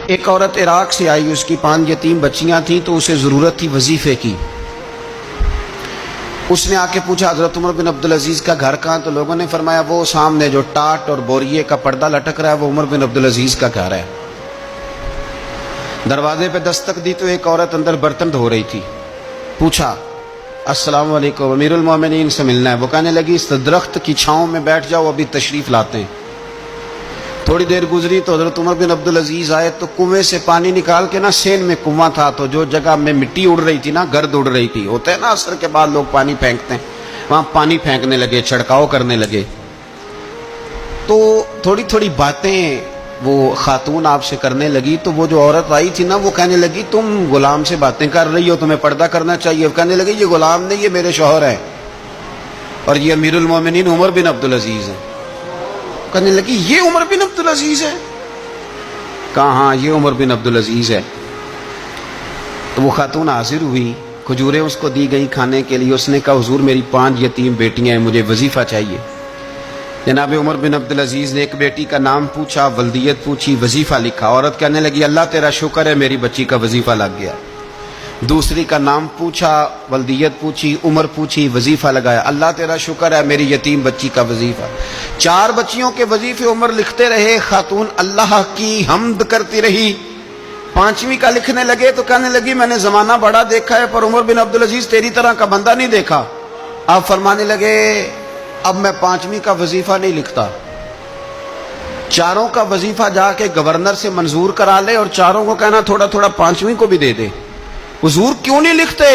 ایک عورت عراق سے آئی، اس کی 5 یتیم بچیاں تھیں تو اسے ضرورت تھی وظیفے کی۔ اس نے آ کے پوچھا حضرت عمر بن عبدالعزیز کا گھر کہاں؟ تو لوگوں نے فرمایا وہ سامنے جو ٹاٹ اور بوریے کا پردہ لٹک رہا ہے وہ عمر بن عبدالعزیز کا گھر ہے۔ دروازے پہ دستک دی تو ایک عورت اندر برتن دھو رہی تھی۔ پوچھا السلام علیکم، امیر المومنین سے ملنا ہے۔ وہ کہنے لگی اس درخت کی چھاؤں میں بیٹھ جاؤ، ابھی تشریف لاتے ہیں۔ تھوڑی دیر گزری تو حضرت عمر بن عبدالعزیز آئے تو کنویں سے پانی نکال کے نا، سین میں کنواں تھا تو جو جگہ میں مٹی اڑ رہی تھی نا، گرد اڑ رہی تھی، ہوتا ہے نا عصر کے بعد لوگ پانی پھینکتے ہیں، وہاں پانی پھینکنے لگے، چھڑکاؤ کرنے لگے۔ تو تھوڑی تھوڑی باتیں وہ خاتون آپ سے کرنے لگی تو وہ جو عورت آئی تھی نا وہ کہنے لگی تم غلام سے باتیں کر رہی ہو، تمہیں پردہ کرنا چاہیے۔ وہ کہنے لگی یہ غلام نہیں، یہ میرے شوہر ہیں اور یہ امیر المومنین عمر بن عبدالعزیز ہیں۔ کہنے لگی یہ عمر بن عبدالعزیز ہے؟ کہا ہاں یہ عمر بن عبدالعزیز ہے۔ تو وہ خاتون حاضر ہوئی، کھجوریں اس کو دی گئی کھانے کے لیے۔ اس نے کہا حضور میری 5 یتیم بیٹیاں ہیں، مجھے وظیفہ چاہیے۔ جناب عمر بن عبدالعزیز نے ایک بیٹی کا نام پوچھا، ولدیت پوچھی، وظیفہ لکھا۔ عورت کہنے لگی اللہ تیرا شکر ہے میری بچی کا وظیفہ لگ گیا۔ دوسری کا نام پوچھا، ولدیت پوچھی، عمر پوچھی، وظیفہ لگایا۔ اللہ تیرا شکر ہے میری یتیم بچی کا وظیفہ۔ 4 بچیوں کے وظیفے عمر لکھتے رہے، خاتون اللہ کی حمد کرتی رہی۔ 5ویں کا لکھنے لگے تو کہنے لگی میں نے زمانہ بڑا دیکھا ہے پر عمر بن عبدالعزیز تیری طرح کا بندہ نہیں دیکھا۔ آپ فرمانے لگے اب میں 5ویں کا وظیفہ نہیں لکھتا، 4 کا وظیفہ جا کے گورنر سے منظور کرا لے اور 4 کو کہنا تھوڑا تھوڑا 5ویں کو بھی دے دے۔ حضور کیوں نہیں لکھتے؟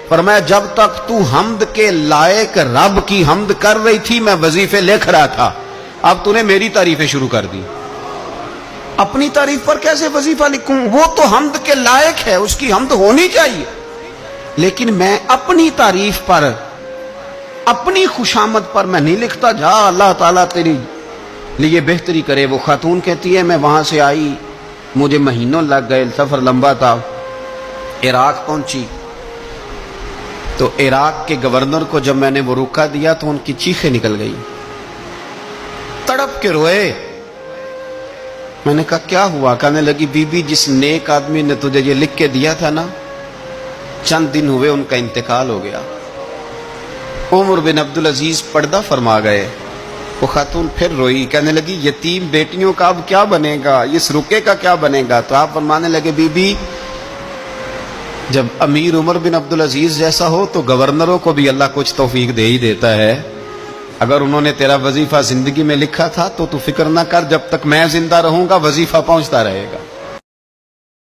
فرمایا جب تک تو حمد کے لائق رب کی حمد کر رہی تھی میں وظیفے لکھ رہا تھا، اب تو نے میری تعریفیں شروع کر دی۔ اپنی تعریف پر کیسے وظیفہ لکھوں؟ وہ تو حمد کے لائق ہے، اس کی حمد ہونی چاہیے، لیکن میں اپنی تعریف پر، اپنی خوشامد پر میں نہیں لکھتا۔ جا اللہ تعالیٰ تیری لیے بہتری کرے۔ وہ خاتون کہتی ہے میں وہاں سے آئی، مجھے مہینوں لگ گئے، سفر لمبا تھا، عراق پہنچی تو عراق کے گورنر کو جب میں نے وہ روکا دیا تو ان کی چیخیں نکل گئی، تڑپ کے روئے۔ میں نے کہا کیا ہوا؟ کہنے لگی بی بی جس نیک آدمی نے تجھے یہ لکھ کے دیا تھا نا، چند دن ہوئے ان کا انتقال ہو گیا۔ عمر بن عبدالعزیز پردہ فرما گئے۔ وہ خاتون پھر روئی، کہنے لگی یتیم بیٹیوں کا اب کیا بنے گا، اس رکے کا کیا بنے گا؟ تو آپ فرمانے لگے بی بی جب امیر عمر بن عبدالعزیز جیسا ہو تو گورنروں کو بھی اللہ کچھ توفیق دے ہی دیتا ہے۔ اگر انہوں نے تیرا وظیفہ زندگی میں لکھا تھا تو فکر نہ کر، جب تک میں زندہ رہوں گا وظیفہ پہنچتا رہے گا۔